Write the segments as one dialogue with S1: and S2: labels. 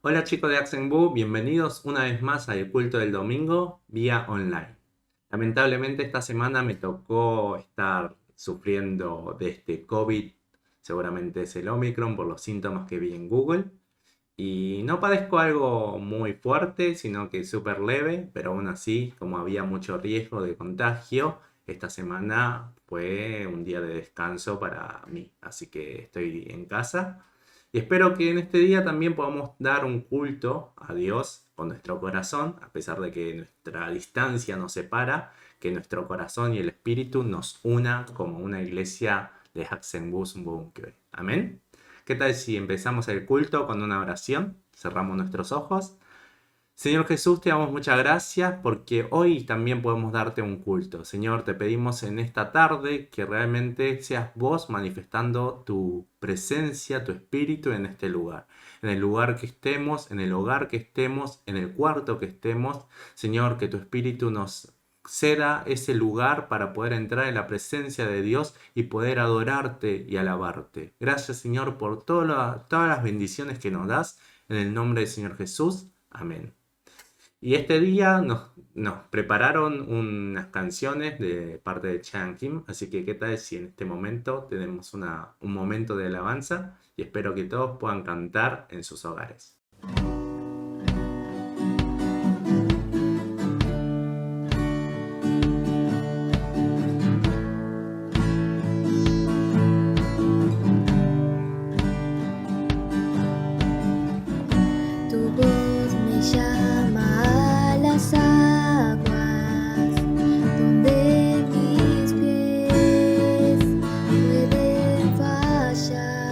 S1: Hola chicos de Axenbu, bienvenidos una vez más al culto del domingo vía online. Lamentablemente esta semana me tocó estar sufriendo de este COVID, seguramente es el Omicron por los síntomas que vi en Google. Y no padezco algo muy fuerte, sino que súper leve, pero aún así, como había mucho riesgo de contagio, esta semana fue un día de descanso para mí. Así que estoy en casa y espero que en este día también podamos dar un culto a Dios con nuestro corazón, a pesar de que nuestra distancia nos separa, que nuestro corazón y el espíritu nos una como una iglesia de Haxenbus Bunker. Amén. ¿Qué tal si empezamos el culto con una oración? Cerramos nuestros ojos. Señor Jesús, te damos muchas gracias porque hoy también podemos darte un culto. Señor, te pedimos en esta tarde que realmente seas vos manifestando tu presencia, tu espíritu en este lugar. En el lugar que estemos, en el hogar que estemos, en el cuarto que estemos. Señor, que tu espíritu nos ceda ese lugar para poder entrar en la presencia de Dios y poder adorarte y alabarte. Gracias, Señor, por todas las bendiciones que nos das. En el nombre del Señor Jesús. Amén. Y este día nos prepararon unas canciones de parte de Chan Kim, así que qué tal si en este momento tenemos un momento de alabanza y espero que todos puedan cantar en sus hogares.
S2: Tu voz me llama a las aguas, donde mis pies pueden fallar.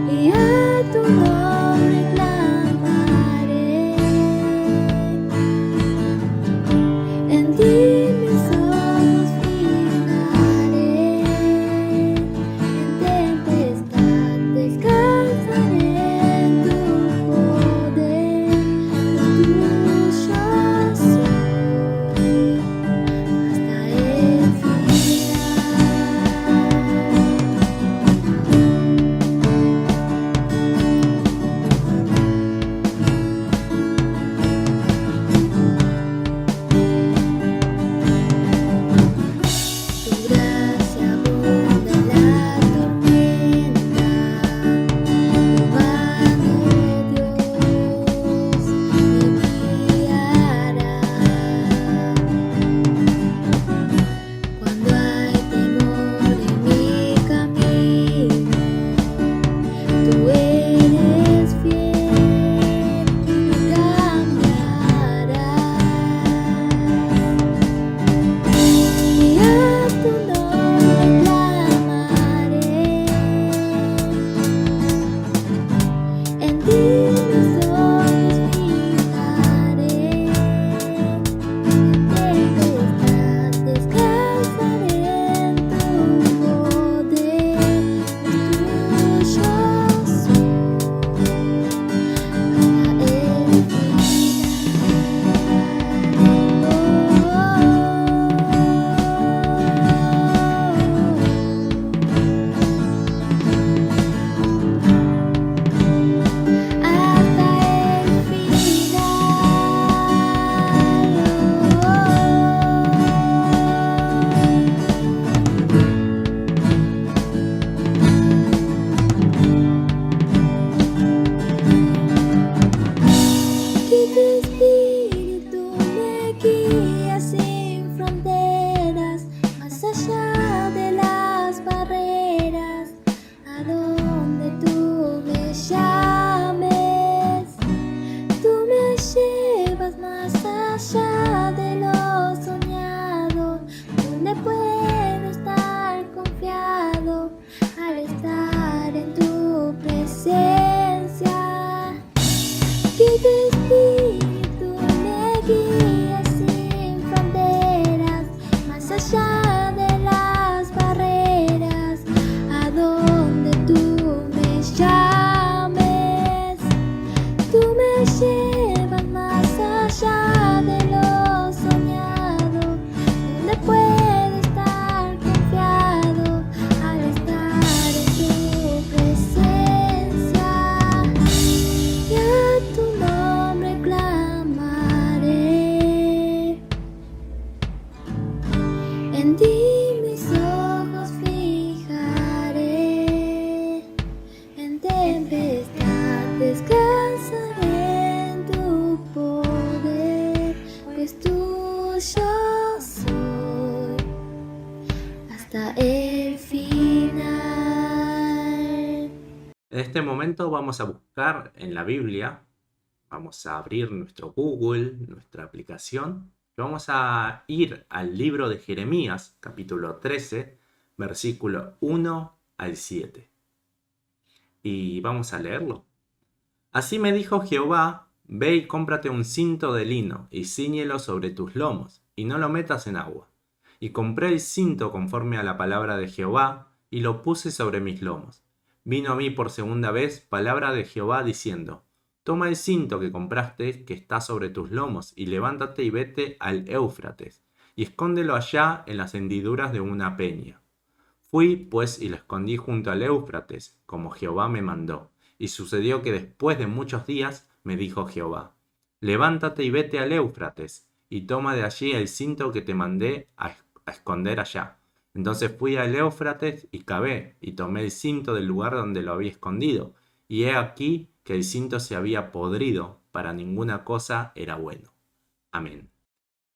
S2: Y a tu nombre clamaré, en ti mis ojos fijaré, en tempestad descansaré en tu poder, tuyo soy hasta el final. Tu gracia abunda en la tormenta, tu mano, Dios, me guiará. Cuando hay temor en mi camino, tú eres fiel y cambiarás. Y a tu nombre clamaré, en ti mis ojos fijaré, en tempestad descansaré en tu poder, tuyo soy hasta el Que tu espíritu me guíe sin fronteras, más allá de las barreras, a donde tú me llames. Tú me llevas más allá de lo soñado, donde puedo estar confiado al estar en tu presencia. Que tu espíritu me guíe sin fronteras, más allá de las barreras, a donde tú me llames.
S1: En este momento vamos a buscar en la Biblia, vamos a abrir nuestro Google, nuestra aplicación, y vamos a ir al libro de Jeremías, capítulo 13, versículo 1 al 7. Y vamos a leerlo. Así me dijo Jehová, ve y cómprate un cinto de lino y cíñelo sobre tus lomos, y no lo metas en agua. Y compré el cinto conforme a la palabra de Jehová, y lo puse sobre mis lomos. Vino a mí por segunda vez palabra de Jehová diciendo, toma el cinto que compraste que está sobre tus lomos, y levántate y vete al Éufrates, y escóndelo allá en las hendiduras de una peña. Fui, pues, y lo escondí junto al Éufrates, como Jehová me mandó. Y sucedió que después de muchos días me dijo Jehová, levántate y vete al Éufrates, y toma de allí el cinto que te mandé a esconder allá. Entonces fui al Éufrates y cavé, y tomé el cinto del lugar donde lo había escondido, y he aquí que el cinto se había podrido, para ninguna cosa era bueno. Amén.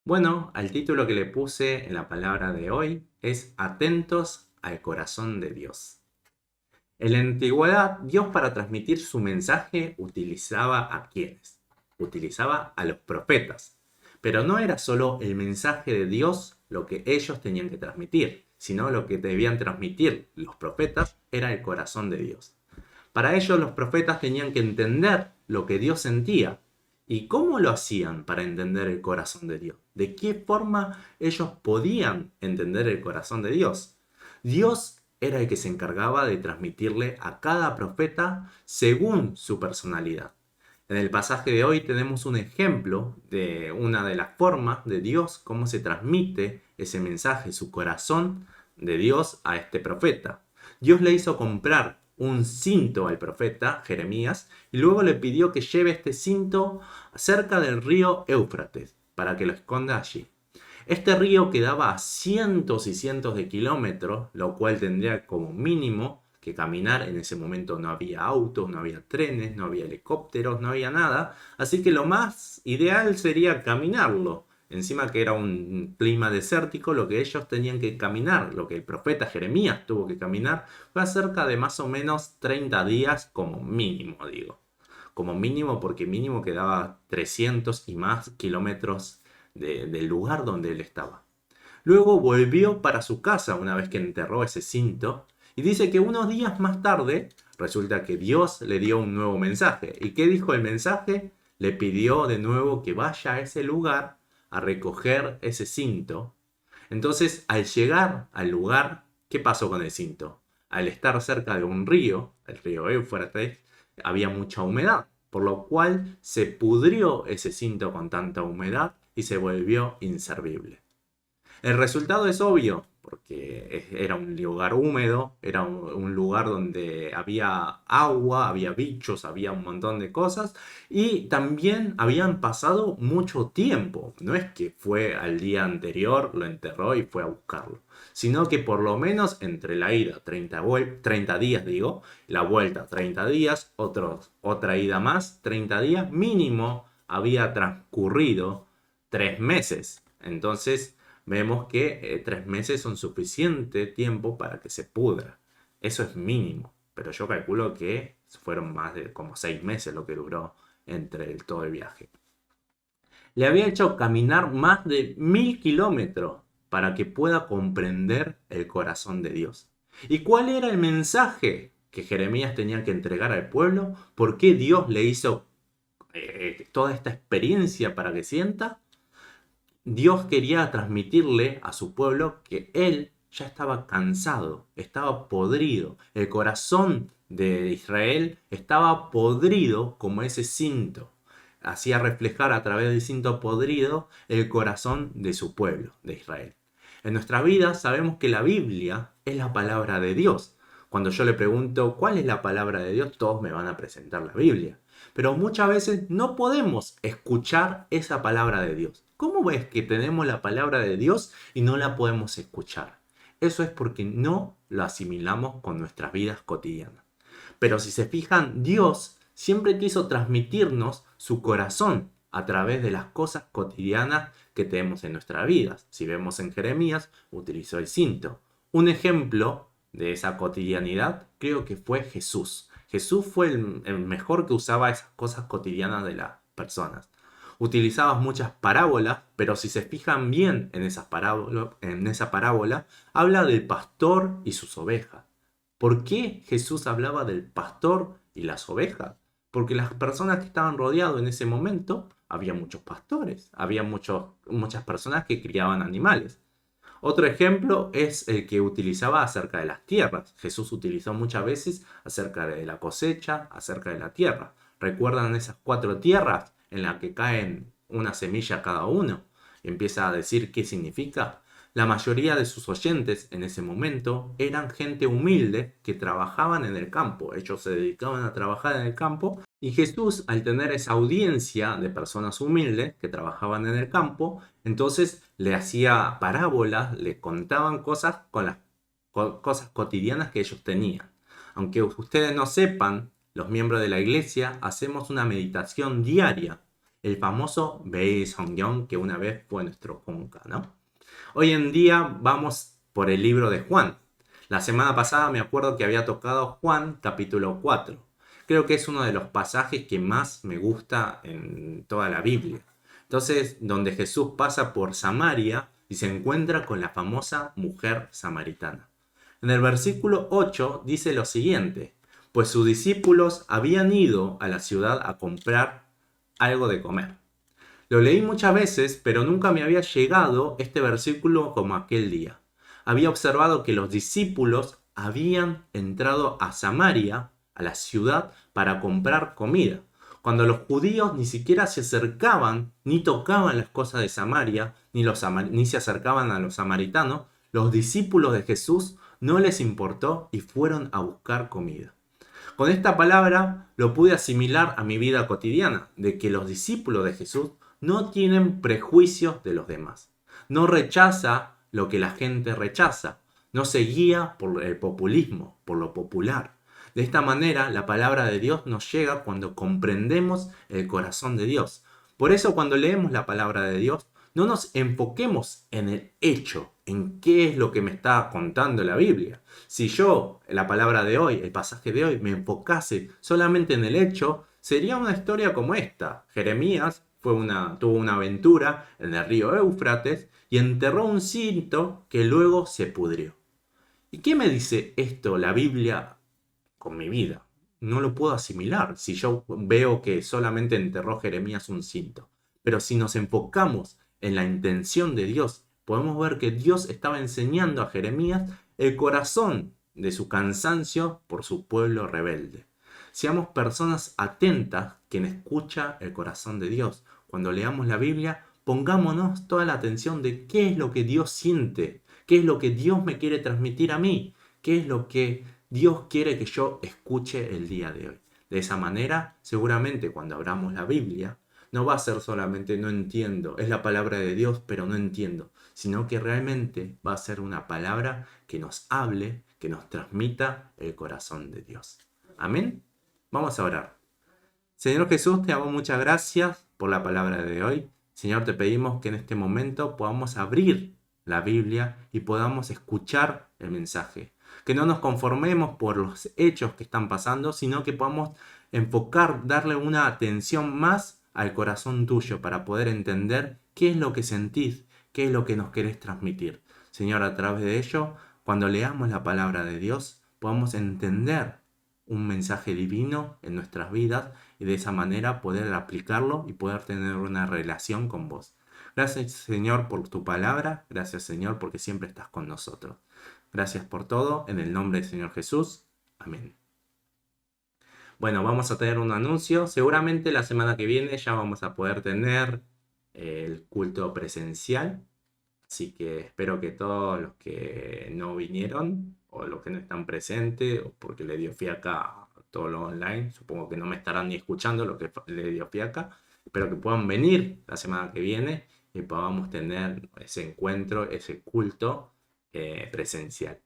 S1: Bueno, al título que le puse en la palabra de hoy es Atentos al corazón de Dios. En la antigüedad, Dios para transmitir su mensaje utilizaba ¿a quiénes? Utilizaba a los profetas. Pero no era solo el mensaje de Dios lo que ellos tenían que transmitir, sino lo que debían transmitir los profetas era el corazón de Dios. Para ellos los profetas tenían que entender lo que Dios sentía. ¿Y cómo lo hacían para entender el corazón de Dios? ¿De qué forma ellos podían entender el corazón de Dios? Dios era el que se encargaba de transmitirle a cada profeta según su personalidad. En el pasaje de hoy tenemos un ejemplo de una de las formas de Dios, cómo se transmite ese mensaje, su corazón de Dios a este profeta. Dios le hizo comprar un cinto al profeta Jeremías y luego le pidió que lleve este cinto cerca del río Éufrates para que lo esconda allí. Este río quedaba a cientos y cientos de kilómetros, lo cual tendría como mínimo que caminar. En ese momento no había autos, no había trenes, no había helicópteros, no había nada, así que lo más ideal sería caminarlo. Encima que era un clima desértico, lo que ellos tenían que caminar, lo que el profeta Jeremías tuvo que caminar, fue cerca de más o menos 30 días como mínimo, digo. Como mínimo porque mínimo quedaba 300 y más kilómetros del lugar donde él estaba. Luego volvió para su casa una vez que enterró ese cinto y dice que unos días más tarde resulta que Dios le dio un nuevo mensaje. ¿Y qué dijo el mensaje? Le pidió de nuevo que vaya a ese lugar a recoger ese cinto. Entonces, al llegar al lugar, ¿qué pasó con el cinto? Al estar cerca de un río, el río Éufrates, había mucha humedad, por lo cual se pudrió ese cinto con tanta humedad y se volvió inservible. El resultado es obvio, porque era un lugar húmedo, era un lugar donde había agua, había bichos, había un montón de cosas y también habían pasado mucho tiempo. No es que fue al día anterior, lo enterró y fue a buscarlo, sino que por lo menos entre la ida 30 días, digo, la vuelta 30 días, otra ida más, 30 días, mínimo había transcurrido 3 meses. Entonces vemos que 3 meses son suficiente tiempo para que se pudra. Eso es mínimo, pero yo calculo que fueron más de como 6 meses lo que duró entre todo el viaje. Le había hecho caminar más de 1000 kilómetros para que pueda comprender el corazón de Dios. ¿Y cuál era el mensaje que Jeremías tenía que entregar al pueblo? ¿Por qué Dios le hizo toda esta experiencia para que sienta? Dios quería transmitirle a su pueblo que él ya estaba cansado, estaba podrido. El corazón de Israel estaba podrido como ese cinto. Hacía reflejar a través del cinto podrido el corazón de su pueblo, de Israel. En nuestra vida sabemos que la Biblia es la palabra de Dios. Cuando yo le pregunto cuál es la palabra de Dios, todos me van a presentar la Biblia. Pero muchas veces no podemos escuchar esa palabra de Dios. ¿Cómo ves que tenemos la palabra de Dios y no la podemos escuchar? Eso es porque no lo asimilamos con nuestras vidas cotidianas. Pero si se fijan, Dios siempre quiso transmitirnos su corazón a través de las cosas cotidianas que tenemos en nuestra vida. Si vemos en Jeremías, utilizó el cinto. Un ejemplo de esa cotidianidad creo que fue Jesús. Jesús fue el mejor que usaba esas cosas cotidianas de las personas. Utilizaba muchas parábolas, pero si se fijan bien en esa parábola, habla del pastor y sus ovejas. ¿Por qué Jesús hablaba del pastor y las ovejas? Porque las personas que estaban rodeadas en ese momento, había muchos pastores, había muchas personas que criaban animales. Otro ejemplo es el que utilizaba acerca de las tierras. Jesús utilizó muchas veces acerca de la cosecha, acerca de la tierra. ¿Recuerdan esas 4 tierras en las que caen una semilla cada uno? Y empieza a decir qué significa. La mayoría de sus oyentes en ese momento eran gente humilde que trabajaban en el campo. Ellos se dedicaban a trabajar en el campo y Jesús, al tener esa audiencia de personas humildes que trabajaban en el campo, entonces le hacía parábolas, le contaban cosas con las cosas cotidianas que ellos tenían. Aunque ustedes no sepan, los miembros de la iglesia hacemos una meditación diaria, el famoso Bei Songyong que una vez fue nuestro Junca, ¿no? Hoy en día vamos por el libro de Juan. La semana pasada me acuerdo que había tocado Juan capítulo 4. Creo que es uno de los pasajes que más me gusta en toda la Biblia. Entonces, donde Jesús pasa por Samaria y se encuentra con la famosa mujer samaritana. En el versículo 8 dice lo siguiente: pues sus discípulos habían ido a la ciudad a comprar algo de comer. Lo leí muchas veces, pero nunca me había llegado este versículo como aquel día. Había observado que los discípulos habían entrado a Samaria, a la ciudad, para comprar comida, cuando los judíos ni siquiera se acercaban, ni tocaban las cosas de Samaria, ni se acercaban a los samaritanos. Los discípulos de Jesús no les importó y fueron a buscar comida. Con esta palabra lo pude asimilar a mi vida cotidiana, de que los discípulos de Jesús no tienen prejuicios de los demás. No rechaza lo que la gente rechaza. No se guía por el populismo, por lo popular. De esta manera, la palabra de Dios nos llega cuando comprendemos el corazón de Dios. Por eso, cuando leemos la palabra de Dios, no nos enfoquemos en el hecho, en qué es lo que me está contando la Biblia. Si yo, la palabra de hoy, el pasaje de hoy, me enfocase solamente en el hecho, sería una historia como esta. Jeremías tuvo una aventura en el río Éufrates y enterró un cinto que luego se pudrió. ¿Y qué me dice esto la Biblia con mi vida? No lo puedo asimilar si yo veo que solamente enterró Jeremías un cinto. Pero si nos enfocamos en la intención de Dios, podemos ver que Dios estaba enseñando a Jeremías el corazón de su cansancio por su pueblo rebelde. Seamos personas atentas quien escucha el corazón de Dios. Cuando leamos la Biblia, pongámonos toda la atención de qué es lo que Dios siente, qué es lo que Dios me quiere transmitir a mí, qué es lo que Dios quiere que yo escuche el día de hoy. De esa manera, seguramente cuando abramos la Biblia, no va a ser solamente no entiendo, es la palabra de Dios, pero no entiendo, sino que realmente va a ser una palabra que nos hable, que nos transmita el corazón de Dios. Amén. Vamos a orar. Señor Jesús, te damos muchas gracias por la palabra de hoy. Señor, te pedimos que en este momento podamos abrir la Biblia y podamos escuchar el mensaje. Que no nos conformemos por los hechos que están pasando, sino que podamos enfocar, darle una atención más al corazón tuyo para poder entender qué es lo que sentís, qué es lo que nos querés transmitir. Señor, a través de ello, cuando leamos la palabra de Dios, podamos entender un mensaje divino en nuestras vidas y de esa manera poder aplicarlo y poder tener una relación con vos. Gracias, Señor, por tu palabra. Gracias, Señor, porque siempre estás con nosotros. Gracias por todo. En el nombre del Señor Jesús. Amén. Bueno, vamos a tener un anuncio. Seguramente la semana que viene ya vamos a poder tener el culto presencial. Así que espero que todos los que no vinieron o los que no están presentes o porque le dio fiaca a todo lo online, supongo que no me estarán ni escuchando lo que le dio fiaca. Espero que puedan venir la semana que viene y podamos tener ese encuentro, ese culto presencial.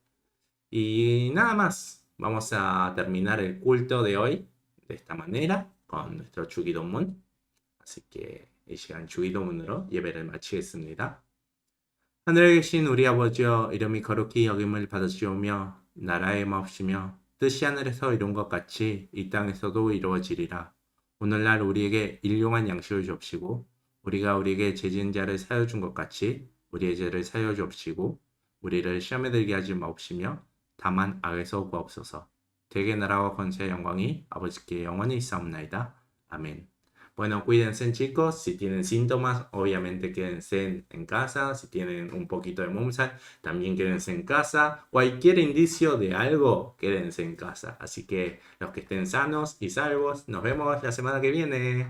S1: Y nada más, vamos a terminar el culto de hoy de esta manera con nuestro Chugidomun. Así que 이 시간 주기도문으로 예배를 마치겠습니다. 하늘에 계신 우리 아버지여, 이름이 거룩히 여김을 받으시오며 나라의 마옵시며 뜻이 하늘에서 이룬 것 같이 이 땅에서도 이루어지리라. 오늘날 우리에게 일용할 양식을 주옵시고 우리가 우리에게 죄 지은 자를 사하여 준 것 같이 우리의 죄를 사하여 주옵시고 우리를 시험에 들게 하지 마옵시며 다만 악에서 구하옵소서. 되게 나라와 권세와 영광이 아버지께 영원히 있사옵나이다. Amén. Bueno, cuídense chicos, si tienen síntomas, obviamente quédense en casa, si tienen un poquito de mumsa, también quédense en casa, cualquier indicio de algo, quédense en casa. Así que los que estén sanos y salvos, nos vemos la semana que viene.